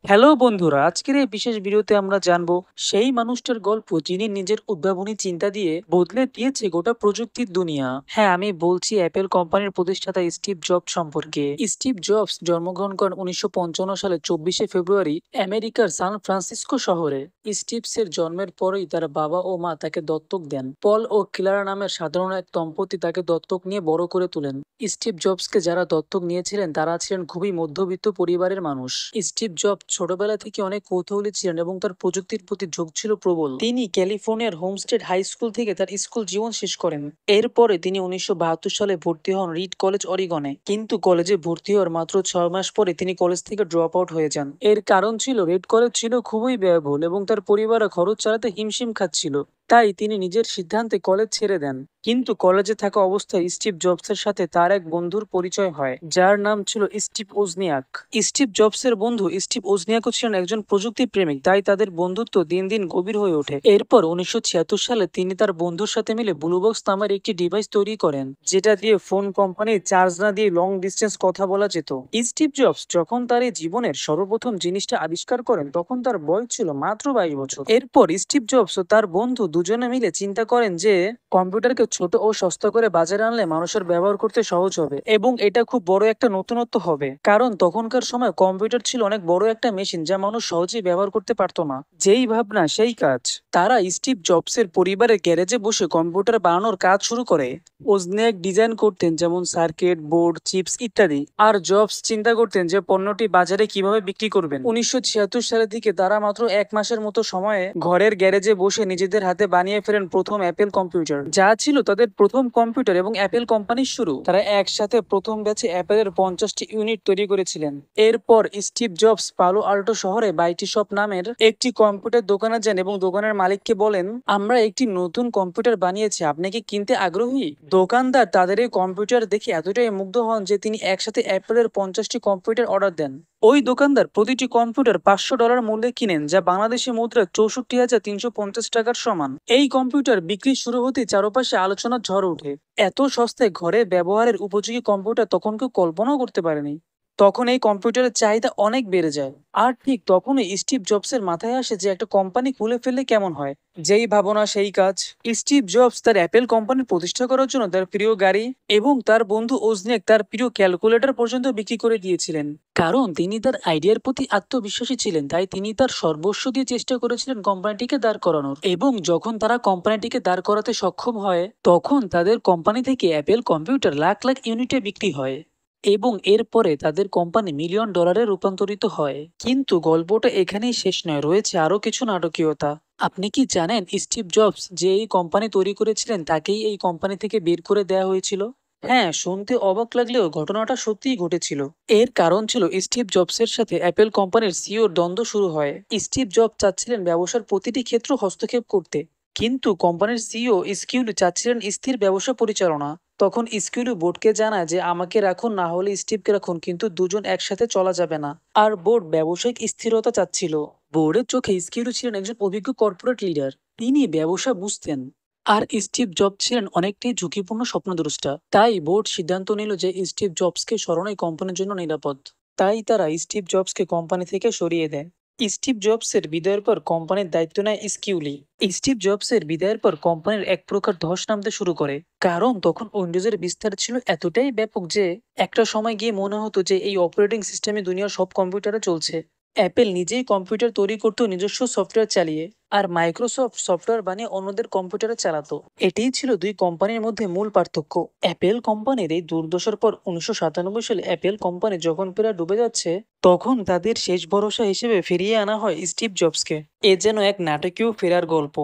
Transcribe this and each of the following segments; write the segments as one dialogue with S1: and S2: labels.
S1: Hello বন্ধুরা, আজকের এই বিশেষ ভিডিওতে আমরা জানবো সেই মানুষটার গল্প যিনি নিজের উদ্ভাবনী চিন্তা দিয়ে বদলে দিয়েছে গোটা প্রযুক্তির দুনিয়া। হ্যাঁ, আমি বলছি অ্যাপেল কোম্পানির প্রতিষ্ঠাতা স্টিভ জবস সম্পর্কে। স্টিভ জবস জন্মগ্রহণ করেন 1955 সালে 24শে ফেব্রুয়ারি আমেরিকার সান ফ্রান্সিসকো শহরে। স্টিভসের জন্মের পরেই তার বাবা ও মা তাকে দত্তক দেন। পল ও ক্লারা নামের সাধারণ এক দম্পতি তাকে দত্তক নিয়ে বড় করে তোলেন। স্টিভ জবসকে যারা দত্তক নিয়েছিলেন তারা ছিলেন খুবই মধ্যবিত্ত পরিবারের মানুষ। স্টিভ জবস ছোটবেলা থেকে অনেক কৌতূহলী ছিলেন এবং তার প্রযুক্তির প্রতি ঝোঁক ছিল প্রবল। তিনি ক্যালিফোর্নিয়ার হোমস্টেড হাই স্কুল থেকে তার স্কুল জীবন শেষ করেন। এরপরে তিনি 1972 সালে ভর্তি হন রিড কলেজ অরিগনে, কিন্তু কলেজে ভর্তি হওয়ার মাত্র 6 মাস পরে তিনি কলেজ থেকে ড্রপ আউট হয়ে যান। এর কারণ ছিল রিড কলেজ ছিল খুবই ব্যয়বহুল এবং তার পরিবারও খরচ চালাতে হিমশিম খাচ্ছিল। তাই তিনি নিজের সিদ্ধান্তে কলেজ ছেড়ে দেন। কিন্তু কলেজে থাকা অবস্থায় স্টিভ জবসের সাথে তার এক বন্ধুর পরিচয় হয়, যার নাম ছিল স্টিভ ওজনিয়াক। স্টিভ জবসের বন্ধু স্টিভ ওজনিয়াকও ছিলেন একজন প্রযুক্তি প্রেমিক, তাই তাদের বন্ধুত্ব দিন দিন গভীর হয়ে ওঠে। এরপর 1976 সালে তিনি তার বন্ধুর সাথে মিলে ব্লুবক্স নামের একটি ডিভাইস তৈরি করেন, যেটা দিয়ে ফোন কোম্পানির চার্জ না দিয়ে লং ডিস্টেন্স কথা বলা যেত। স্টিভ জবস যখন তার এই জীবনের সর্বপ্রথম জিনিসটা আবিষ্কার করেন তখন তার বয়স ছিল মাত্র 22 বছর। এরপর স্টিভ জবস ও তার বন্ধু দুজনে মিলে চিন্তা করেন যে কম্পিউটারকে ছোট ও সস্তা করে বাজারে আনলে মানুষের ব্যবহার করতে সহজ হবে এবং এটা খুব বড় একটা নতুনত্ব হবে, কারণ তখনকার সময় কম্পিউটার ছিল অনেক বড় একটা মেশিন যা মানুষ সহজেই ব্যবহার করতে পারতো না। যেই ভাবনা সেই কাজ। তারা স্টিভ জবসের পরিবারের গ্যারেজে বসে কম্পিউটার বানানোর কাজ শুরু করে। ওজনিয়াক ডিজাইন করতেন যেমন সার্কিট বোর্ড, চিপস ইত্যাদি, আর জবস চিন্তা করতেন যে পণ্যটি বাজারে কিভাবে বিক্রি করবেন। 1976 সালের দিকে তারা মাত্র 1 মাসের মতো সময়ে ঘরের গ্যারেজে বসে নিজেদের হাতে বানিয়ে ফেলেন প্রথম অ্যাপেল কম্পিউটার, যা ছিল তাদের প্রথম কম্পিউটার এবং অ্যাপেল কোম্পানির শুরু। তারা একসাথে প্রথম ব্যাচে অ্যাপেলের 50টি ইউনিট তৈরি করেছিলেন। এরপর স্টিভ জবস পালো আল্টো শহরে বাইটি শপ নামের একটি কম্পিউটার দোকানে যান এবং দোকানের মালিককে বলেন, আমরা একটি নতুন কম্পিউটার বানিয়েছি, আপনি কি কিনতে আগ্রহী? দোকানদার তাদের এই কম্পিউটার দেখে এতটাই মুগ্ধ হন যে তিনি একসাথে অ্যাপেলের 50টি কম্পিউটার অর্ডার দেন। ওই দোকানদার প্রতিটি কম্পিউটার $500 মূল্যে কিনেন, যা বাংলাদেশি মুদ্রা 64,350 টাকার সমান। এই কম্পিউটার বিক্রি শুরু হতে চারপাশে আলোচনার ঝড় ওঠে। এত সস্তায় ঘরে ব্যবহারের উপযোগী কম্পিউটার তখন কেউ কল্পনাও করতে পারেনি। তখন এই কম্পিউটারের চাহিদা অনেক বেড়ে যায়। আর ঠিক তখনই স্টিভ জবসের মাথায় আসে যে একটা কোম্পানি খুলে ফেললে কেমন হয়। যেই ভাবনা সেই কাজ। স্টিভ জবস তার অ্যাপেল কোম্পানি প্রতিষ্ঠা করার জন্য তার প্রিয় গাড়ি এবং তার বন্ধু ওজনিয়াক তার প্রিয় ক্যালকুলেটর পর্যন্ত বিক্রি করে দিয়েছিলেন, কারণ তিনি তার আইডিয়ার প্রতি আত্মবিশ্বাসী ছিলেন। তাই তিনি তার সর্বস্ব দিয়ে চেষ্টা করেছিলেন কোম্পানিটিকে দাঁড় করানোর। এবং যখন তারা কোম্পানিটিকে দাঁড় করাতে সক্ষম হয় তখন তাদের কোম্পানি থেকে অ্যাপেল কম্পিউটার লাখ লাখ ইউনিটে বিক্রি হয় এবং এরপরে তাদের কোম্পানি মিলিয়ন ডলারে রূপান্তরিত হয়। কিন্তু গল্পটা এখানেই শেষ নয়, রয়েছে আরো কিছু নাটকীয়তা। আপনি কি জানেন স্টিভ জবস যে এই কোম্পানি তৈরি করেছিলেন তাকেই এই কোম্পানি থেকে বের করে দেওয়া হয়েছিল? হ্যাঁ, শুনতে অবাক লাগলেও ঘটনাটা সত্যিই ঘটেছিল। এর কারণ ছিল স্টিভ জবসের সাথে অ্যাপেল কোম্পানির সিইওর দ্বন্দ্ব শুরু হয়। স্টিভ জবস চাচ্ছিলেন ব্যবসার প্রতিটি ক্ষেত্র হস্তক্ষেপ করতে, কিন্তু কোম্পানির সিইও স্কিউলি চাচ্ছিলেন স্থির ব্যবসা পরিচালনা। তখন স্কিউলি বোর্ডকে জানায় যে আমাকে রাখুন, না হলে স্টিভকে রাখুন, কিন্তু দুজন একসাথে চলা যাবে না। আর বোর্ড ব্যবসায়িক স্থিরতা চাচ্ছিল। বোর্ডের চোখে স্কিউলি ছিলেন একজন অভিজ্ঞ কর্পোরেট লিডার, তিনি ব্যবসা বুঝতেন। আর স্টিভ জবস ছিলেন অনেকটাই ঝুঁকিপূর্ণ স্বপ্নদ্রষ্টা। তাই বোর্ড সিদ্ধান্ত নিল যে স্টিভ জবসকে সরানোই কোম্পানির জন্য নিরাপদ। তাই তারা স্টিভ জবসকে কোম্পানি থেকে সরিয়ে দেয়। স্টিভ জবসের বিদায়ের পর কোম্পানির দায়িত্ব নেয় স্কিউলি। স্টিভ জবসের বিদায়ের পর কোম্পানির এক প্রকার ধস নামতে শুরু করে, কারণ তখন উইন্ডোজের বিস্তার ছিল এতটাই ব্যাপক যে একটা সময় গিয়ে মনে হতো যে এই অপারেটিং সিস্টেমে দুনিয়ার সব কম্পিউটারে চলছে। অ্যাপেল নিজেই কম্পিউটার তৈরি করতো নিজস্ব সফটওয়্যার চালিয়ে, আর মাইক্রোসফট সফটওয়্যার বানিয়ে অন্যদের কম্পিউটারে চালাতো। এটাই ছিল দুই কোম্পানির মধ্যে মূল পার্থক্য। অ্যাপেল কোম্পানির এই দুর্দশার পর 1997 সালে অ্যাপেল কোম্পানি যখন প্রায় ডুবে যাচ্ছে তখন তাদের শেষ ভরসা হিসেবে ফিরিয়ে আনা হয় স্টিভ জবসকে। এ যেন এক নাটকীয় ফেরার গল্প,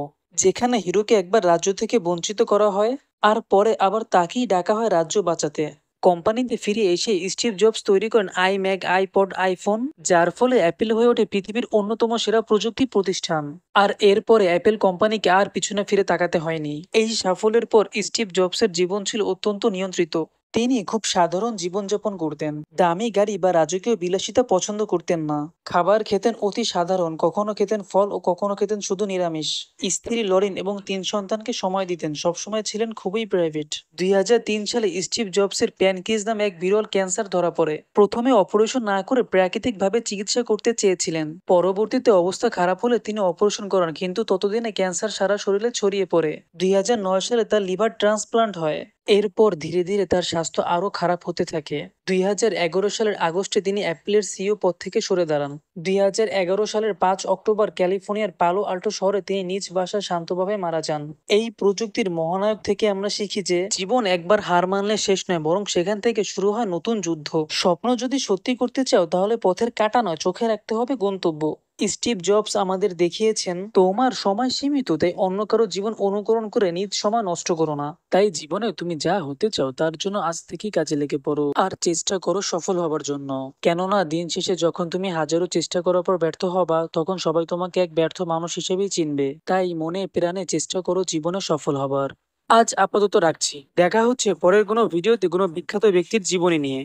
S1: যেখানে হিরোকে একবার রাজ্য থেকে বঞ্চিত করা হয় আর পরে আবার তাকেই ডাকা হয় রাজ্য বাঁচাতে। কোম্পানিতে ফিরে এসে স্টিভ জবস তৈরি করেন আইম্যাক, আইপড, আইফোন, যার ফলে অ্যাপেল হয়ে ওঠে পৃথিবীর অন্যতম সেরা প্রযুক্তি প্রতিষ্ঠান। আর এরপরে অ্যাপেল কোম্পানিকে আর পিছনে ফিরে তাকাতে হয়নি। এই সাফল্যের পর স্টিভ জবসের জীবন ছিল অত্যন্ত নিয়ন্ত্রিত। তিনি খুব সাধারণ জীবনযাপন করতেন, দামি গাড়ি বা রাজকীয় বিলাসিতা পছন্দ করতেন না। খাবার খেতেন অতি সাধারণ, কখনো খেতেন ফল ও কখনো খেতেন শুধু নিরামিষ। স্ত্রী লরেন এবং 3 সন্তানকে সময় দিতেন, সবসময় ছিলেন খুবই প্রাইভেট। 2003 সালে স্টিভ জবসের প্যানকিস নামে এক বিরল ক্যান্সার ধরা পড়ে। প্রথমে অপারেশন না করে প্রাকৃতিকভাবে চিকিৎসা করতে চেয়েছিলেন। পরবর্তীতে অবস্থা খারাপ হলে তিনি অপারেশন করান, কিন্তু ততদিনে ক্যান্সার সারা শরীরে ছড়িয়ে পড়ে। 2009 সালে তার লিভার ট্রান্সপ্লান্ট হয়। এরপর ধীরে ধীরে তার স্বাস্থ্য আরো খারাপ হতে থাকে। 2011 সালের আগস্টে তিনি অ্যাপলের সিইও পদ থেকে সরে দাঁড়ান। 2011 সালের 5 অক্টোবর ক্যালিফোর্নিয়ার পালো আল্টো শহরে তিনি নিজ বাসায় শান্তভাবে মারা যান। এই প্রযুক্তির মহানায়ক থেকে আমরা শিখি যে জীবন একবার হার মানলে শেষ নয়, বরং সেখান থেকে শুরু হয় নতুন যুদ্ধ। স্বপ্ন যদি সত্যি করতে চাও, তাহলে পথের কাঁটা নয়, চোখে রাখতে হবে গন্তব্য। স্টিভ জবস আমাদের দেখিয়েছেন, তোমার সময় সীমিত, তাই অন্য কারো জীবন অনুকরণ করে নিজ সময় নষ্ট করো না। তাই জীবনে তুমি যা হতে চাও তার জন্য আজ থেকেই কাজে লেগে পড়ো, আর চেষ্টা করো সফল হবার জন্য। কেননা দিন শেষে যখন তুমি হাজারো চেষ্টা করার পর ব্যর্থ হবা, তখন সবাই তোমাকে এক ব্যর্থ মানুষ হিসেবেই চিনবে। তাই মনে প্রাণে চেষ্টা করো জীবনে সফল হবার। আজ আপাতত রাখছি, দেখা হচ্ছে পরের কোনো ভিডিওতে কোনো বিখ্যাত ব্যক্তির জীবনী নিয়ে।